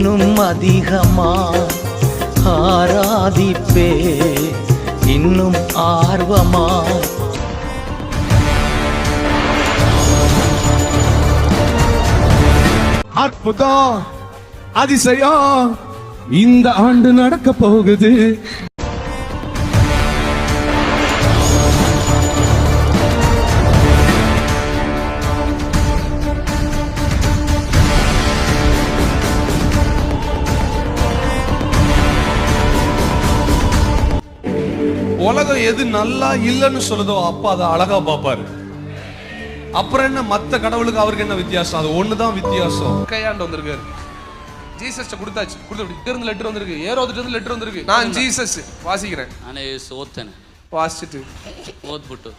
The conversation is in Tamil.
இன்னும் அதிகமா ஆராதிப்பே, இன்னும் ஆர்வமா. அற்புதம், அதிசயம் இந்த ஆண்டு நடக்க போகுது. உலகம் எது நல்லா இல்லைன்னு சொல்லுதோ அப்ப அதை அழகா பார்ப்பாரு. அப்புறம் என்ன, மத்த கடவுளுக்கு அவருக்கு என்ன வித்தியாசம்? அது ஒண்ணுதான் வித்தியாசம். கையாண்டு வந்திருக்காரு, ஜீசஸ் கொடுத்தாச்சு, கொடுத்து இருந்து லெட்டர் வந்திருக்கு, ஏரோதுட்டு இருந்து லெட்டர் வந்திருக்கு. நான் ஜீசஸ் வாசிக்கிறேன், நானே சோத்தனை வாசிச்சுட்டு ஓத்புட்டு